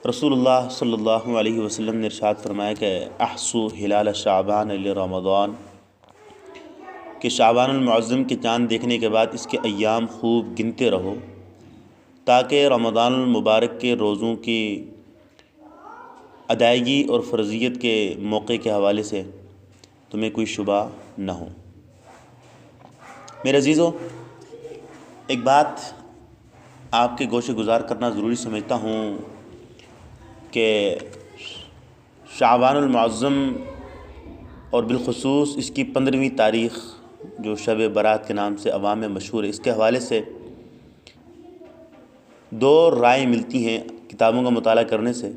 رسول اللہ صلی اللہ علیہ وسلم نے ارشاد فرمایا کہ احصو ہلال شعبان لرمضان، کہ شعبان المعظم کے چاند دیکھنے کے بعد اس کے ایام خوب گنتے رہو تاکہ رمضان المبارک کے روزوں کی ادائیگی اور فرضیت کے موقع کے حوالے سے تمہیں کوئی شبہ نہ ہو۔ میرے عزیزو، ایک بات آپ کے گوشے گزار کرنا ضروری سمجھتا ہوں کہ شعبان المعظم اور بالخصوص اس کی 15ویں تاریخ جو شب برات کے نام سے عوام میں مشہور ہے، اس کے حوالے سے دو رائے ملتی ہیں کتابوں کا مطالعہ کرنے سے۔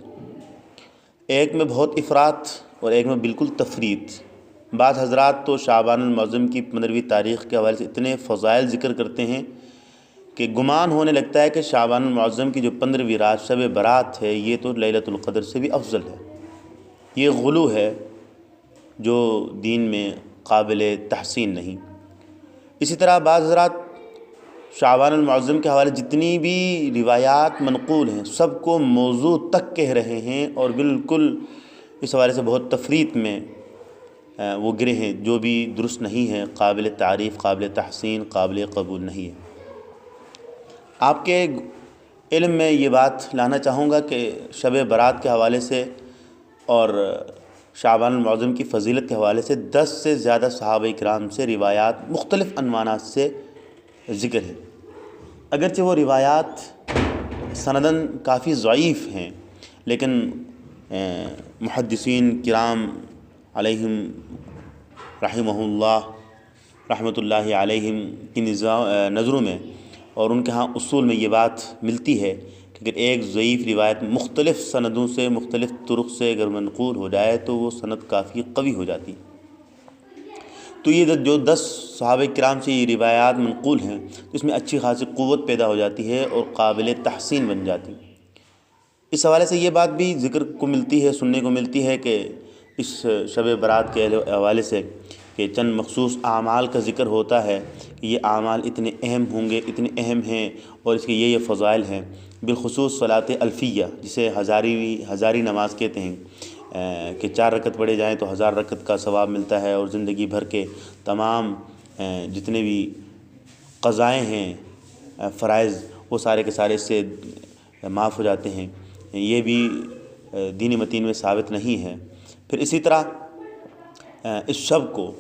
ایک میں بہت افراط اور ایک میں بالکل تفریط۔ بعض حضرات تو شعبان المعظم کی 15ویں تاریخ کے حوالے سے اتنے فضائل ذکر کرتے ہیں کہ گمان ہونے لگتا ہے کہ شعبان المعظم کی جو 15ویں رات شب برات ہے یہ تو لیلۃ القدر سے بھی افضل ہے۔ یہ غلو ہے جو دین میں قابل تحسین نہیں۔ اسی طرح بعض حضرات شعبان المعظم کے حوالے جتنی بھی روایات منقول ہیں سب کو موضوع تک کہہ رہے ہیں اور بالکل اس حوالے سے بہت تفریط میں وہ گرے ہیں، جو بھی درست نہیں ہے، قابل تعریف، قابل تحسین، قابل قبول نہیں ہے۔ آپ کے علم میں یہ بات لانا چاہوں گا کہ شب برات کے حوالے سے اور شعبان المعظم کی فضیلت کے حوالے سے 10 سے زیادہ صحابہ کرام سے روایات مختلف عنوانات سے ذکر ہے۔ اگرچہ وہ روایات سنداً کافی ضعیف ہیں، لیکن محدثین کرام علیہم رحمہ اللہ رحمۃ اللہ علیہم کی نظروں میں اور ان کے ہاں اصول میں یہ بات ملتی ہے کہ اگر ایک ضعیف روایت مختلف سندوں سے مختلف طرق سے اگر منقول ہو جائے تو وہ سند کافی قوی ہو جاتی۔ تو یہ جو 10 صحابہ کرام سے یہ روایات منقول ہیں اس میں اچھی خاصی قوت پیدا ہو جاتی ہے اور قابل تحسین بن جاتی۔ اس حوالے سے یہ بات بھی ذکر کو ملتی ہے، سننے کو ملتی ہے کہ اس شب برات کے حوالے سے کہ چند مخصوص اعمال کا ذکر ہوتا ہے کہ یہ اعمال اتنے اہم ہوں گے، اتنے اہم ہیں اور اس کے یہ فضائل ہیں۔ بالخصوص صلاۃ الفیہ جسے ہزاری نماز کہتے ہیں کہ 4 رکعت پڑھے جائیں تو 1000 رکعت کا ثواب ملتا ہے اور زندگی بھر کے تمام جتنے بھی قضائیں ہیں، فرائض، وہ سارے کے سارے اس سے معاف ہو جاتے ہیں۔ یہ بھی دین متین میں ثابت نہیں ہے۔ پھر اسی طرح اس شب کو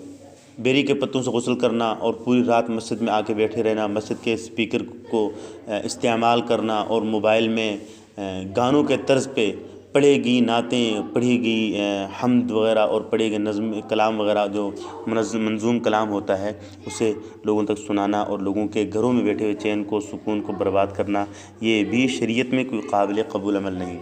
بیری کے پتوں سے غسل کرنا اور پوری رات مسجد میں آ کے بیٹھے رہنا، مسجد کے اسپیکر کو استعمال کرنا اور موبائل میں گانوں کے طرز پہ پڑھے گی نعتیں، پڑھے گی حمد وغیرہ اور پڑھے گی نظم کلام وغیرہ جو منظوم کلام ہوتا ہے اسے لوگوں تک سنانا اور لوگوں کے گھروں میں بیٹھے ہوئے چین کو سکون کو برباد کرنا، یہ بھی شریعت میں کوئی قابل قبول عمل نہیں۔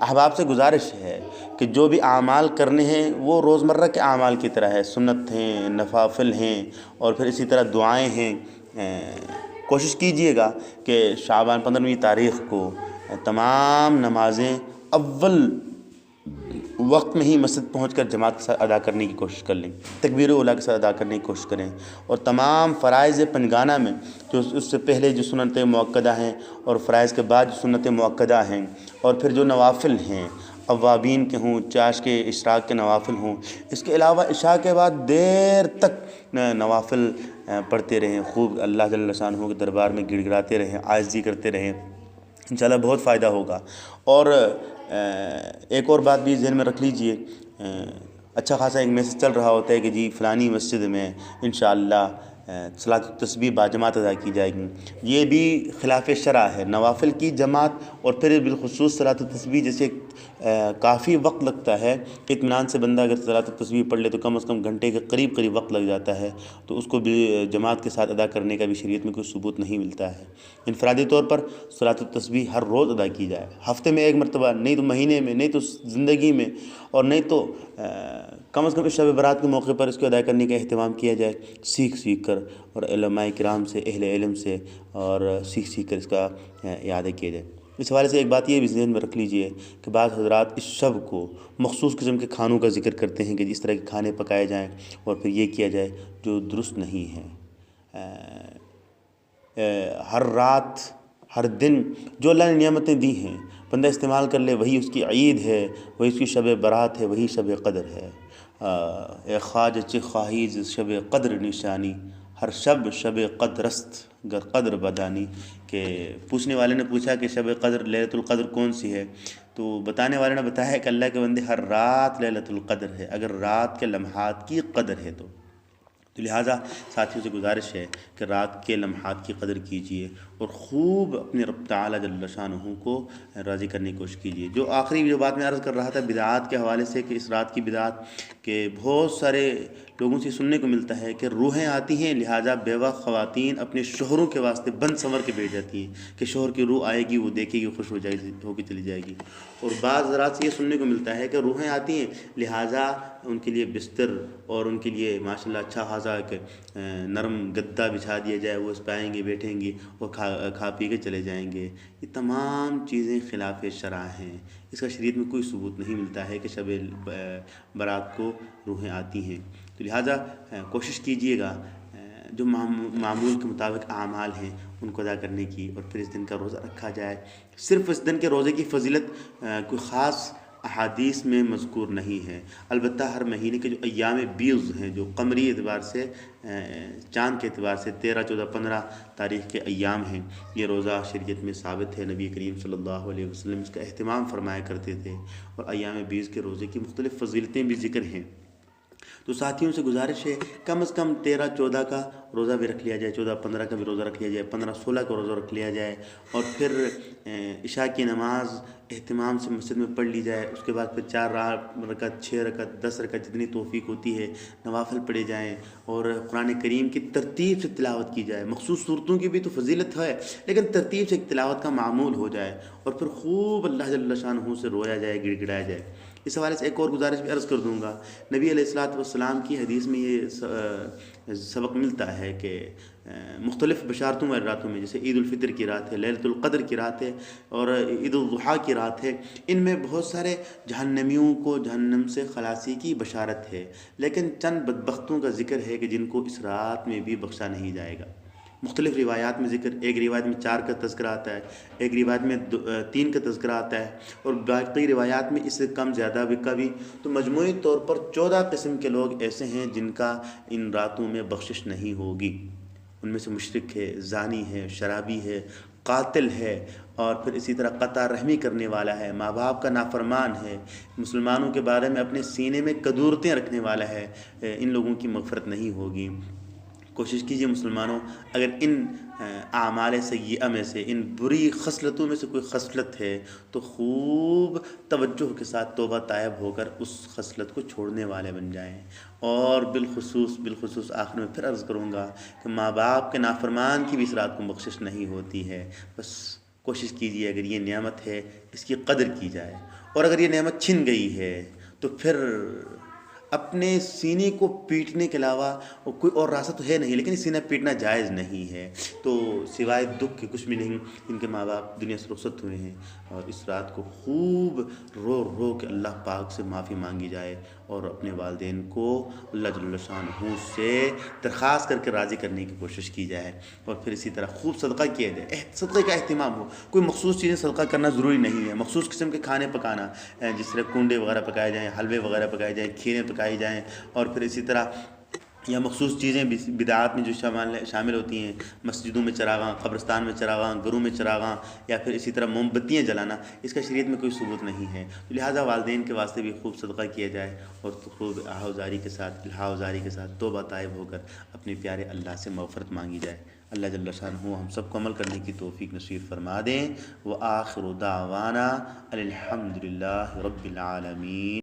احباب سے گزارش ہے کہ جو بھی اعمال کرنے ہیں وہ روزمرہ کے اعمال کی طرح ہے، سنت ہیں، نوافل ہیں اور پھر اسی طرح دعائیں ہیں۔ کوشش کیجئے گا کہ شعبان 15ویں تاریخ کو تمام نمازیں اول وقت میں ہی مسجد پہنچ کر جماعت کے ساتھ ادا کرنے کی کوشش کر لیں، تکبیر اولیٰ کے ساتھ ادا کرنے کی کوشش کریں اور تمام فرائض پنجگانہ میں جو اس سے پہلے جو سنتیں مؤکدہ ہیں اور فرائض کے بعد جو سنتیں مؤکدہ ہیں اور پھر جو نوافل ہیں، اوابین کے ہوں، چاش کے اشراق کے نوافل ہوں، اس کے علاوہ عشاء کے بعد دیر تک نوافل پڑھتے رہیں، خوب اللہ جل شانہ کے دربار میں گڑ گڑاتے رہیں، عاجزی کرتے رہیں، انشاءاللہ بہت فائدہ ہوگا۔ اور ایک اور بات بھی ذہن میں رکھ لیجئے، اچھا خاصا ایک میسج چل رہا ہوتا ہے کہ جی فلانی مسجد میں انشاءاللہ صلاۃ التسبیح باجماعت ادا کی جائے گی۔ یہ بھی خلاف شرع ہے۔ نوافل کی جماعت اور پھر بالخصوص صلاۃ التسبیح جیسے کافی وقت لگتا ہے، اطمینان سے بندہ اگر صلاۃ التسبیح پڑھ لے تو کم از کم گھنٹے کے قریب وقت لگ جاتا ہے، تو اس کو بھی جماعت کے ساتھ ادا کرنے کا بھی شریعت میں کوئی ثبوت نہیں ملتا ہے۔ انفرادی طور پر صلاۃ التسبیح ہر روز ادا کی جائے، ہفتے میں ایک مرتبہ، نہیں تو مہینے میں، نہیں تو زندگی میں، اور نہیں تو کم از کم اس شب برات کے موقع پر اس کو ادا کرنے کا اہتمام کیا جائے، سیکھ کر اور علماء کرام سے، اہل علم سے، اور سیکھ کر اس کا اعادہ کیا جائے۔ اس حوالے سے ایک بات یہ بھی ذہن میں رکھ لیجئے کہ بعض حضرات اس شب کو مخصوص قسم کے کھانوں کا ذکر کرتے ہیں کہ جس طرح کے کھانے پکائے جائیں اور پھر یہ کیا جائے، جو درست نہیں ہے۔ ہر رات ہر دن جو اللہ نے نعمتیں دی ہیں بندہ استعمال کر لے، وہی اس کی عید ہے، وہی اس کی شب برات ہے، وہی شب قدر ہے۔ اے خواجہ چہ خواہیز شب قدر نشانی، ہر شب قدرست گر قدر بدانی۔ کہ پوچھنے والے نے پوچھا کہ شب قدر لیلۃ القدر کون سی ہے، تو بتانے والے نے بتایا کہ اللہ کے بندے ہر رات لیلۃ القدر ہے، اگر رات کے لمحات کی قدر ہے تو لہٰذا ساتھیوں سے گزارش ہے کہ رات کے لمحات کی قدر کیجیے اور خوب اپنے رب تعالیٰ جل شانہ کو راضی کرنے کی کوشش کیجیے۔ جو آخری جو بات میں عرض کر رہا تھا بدعات کے حوالے سے، کہ اس رات کی بدعات، کہ بہت سارے لوگوں سے سننے کو ملتا ہے کہ روحیں آتی ہیں، لہٰذا بیوہ خواتین اپنے شوہروں کے واسطے بند سنور کے بیٹھ جاتی ہیں کہ شوہر کی روح آئے گی، وہ دیکھے گی، خوش ہو کے چلی جائے گی۔ اور بعض حضرات سے یہ سننے کو ملتا ہے کہ روحیں آتی ہیں، لہٰذا ان کے لیے بستر اور ان کے لیے ماشاءاللہ اچھا خاصا ایک نرم گدا بچھا دیا جائے، وہ اس پہ آئیں گے، بیٹھیں گی اور کھا پی کے چلے جائیں گے۔ یہ تمام چیزیں خلاف شرع ہیں، اس کا شریعت میں کوئی ثبوت نہیں ملتا ہے کہ شب برات کو روحیں آتی ہیں۔ تو لہٰذا کوشش کیجیے گا جو معمول کے مطابق اعمال ہیں ان کو ادا کرنے کی، اور پھر اس دن کا روزہ رکھا جائے۔ صرف اس دن کے روزے کی فضیلت کوئی خاص احادیث میں مذکور نہیں ہے، البتہ ہر مہینے کے جو ایام بیض ہیں، جو قمری اعتبار سے چاند کے اعتبار سے 13، 14، 15 تاریخ کے ایام ہیں، یہ روزہ شریعت میں ثابت ہے۔ نبی کریم صلی اللہ علیہ وسلم اس کا اہتمام فرمایا کرتے تھے، اور ایام بیض کے روزے کی مختلف فضیلتیں بھی ذکر ہیں۔ تو ساتھیوں سے گزارش ہے کم از کم 13، 14 کا روزہ بھی رکھ لیا جائے، 14، 15 کا بھی روزہ رکھ لیا جائے، 15، 16 کا روزہ رکھ لیا جائے، اور پھر عشاء کی نماز اہتمام سے مسجد میں پڑھ لی جائے۔ اس کے بعد پھر 4 رکعت، 6 رکعت، 10 رکعت جتنی توفیق ہوتی ہے نوافل پڑھے جائیں، اور قرآن کریم کی ترتیب سے تلاوت کی جائے۔ مخصوص صورتوں کی بھی تو فضیلت ہے، لیکن ترتیب سے ایک تلاوت کا معمول ہو جائے، اور پھر خوب اللہ جل شانہ سے رویا جائے، گڑ گڑایا جائے۔ اس حوالے سے ایک اور گزارش بھی عرض کر دوں گا۔ نبی علیہ الصلوۃ والسلام کی حدیث میں یہ سبق ملتا ہے کہ مختلف بشارتوں والی راتوں میں، جیسے عید الفطر کی رات ہے، لیلۃ القدر کی رات ہے، اور عید الاضحیٰ کی رات ہے، ان میں بہت سارے جہنمیوں کو جہنم سے خلاصی کی بشارت ہے، لیکن چند بدبختوں کا ذکر ہے کہ جن کو اس رات میں بھی بخشا نہیں جائے گا۔ مختلف روایات میں ذکر، ایک روایت میں 4 کا تذکرہ آتا ہے، ایک روایت میں 3 کا تذکرہ آتا ہے، اور باقی روایات میں اس سے کم زیادہ بھی۔ تو مجموعی طور پر 14 قسم کے لوگ ایسے ہیں جن کا ان راتوں میں بخشش نہیں ہوگی۔ ان میں سے مشرک ہے، زانی ہے، شرابی ہے، قاتل ہے، اور پھر اسی طرح قطع رحمی کرنے والا ہے، ماں باپ کا نافرمان ہے، مسلمانوں کے بارے میں اپنے سینے میں کدورتیں رکھنے والا ہے، ان لوگوں کی مغفرت نہیں ہوگی۔ کوشش کیجیے مسلمانوں، اگر ان اعمال سیئہ میں سے، ان بری خصلتوں میں سے کوئی خصلت ہے تو خوب توجہ کے ساتھ توبہ طائب ہو کر اس خصلت کو چھوڑنے والے بن جائیں۔ اور بالخصوص آخر میں پھر عرض کروں گا کہ ماں باپ کے نافرمان کی بھی اس رات کو بخشش نہیں ہوتی ہے۔ بس کوشش کیجیے اگر یہ نعمت ہے اس کی قدر کی جائے، اور اگر یہ نعمت چھن گئی ہے تو پھر اپنے سینے کو پیٹنے کے علاوہ کوئی اور راستہ تو ہے نہیں، لیکن سینہ پیٹنا جائز نہیں ہے۔ تو سوائے دکھ کے کچھ بھی نہیں، ان کے ماں باپ دنیا سے رخصت ہوئے ہیں، اور اس رات کو خوب رو کے اللہ پاک سے معافی مانگی جائے، اور اپنے والدین کو اللہ جل شانہ سے درخواست کر کے راضی کرنے کی کوشش کی جائے، اور پھر اسی طرح خوب صدقہ کیا جائے، صدقے کا اہتمام ہو۔ کوئی مخصوص چیزیں صدقہ کرنا ضروری نہیں ہے، مخصوص قسم کے کھانے پکانا، جس طرح کنڈے وغیرہ پکائے جائیں، حلوے وغیرہ پکائے جائیں، کھیریں پکائی جائیں، اور پھر اسی طرح یا مخصوص چیزیں بدعات میں جو شامل ہوتی ہیں، مسجدوں میں چراغاں، قبرستان میں چراغاں، گھروں میں چراغاں، یا پھر اسی طرح موم بتیاں جلانا، اس کا شریعت میں کوئی ثبوت نہیں ہے۔ تو لہٰذا والدین کے واسطے بھی خوب صدقہ کیا جائے، اور خوب آہوزاری کے ساتھ توبہ طائب ہو کر اپنے پیارے اللہ سے مغفرت مانگی جائے۔ اللہ جل شانہ ہم سب کو عمل کرنے کی توفیق نصیب فرما دیں۔ وآخر دعوانا الحمدللہ رب العالمین۔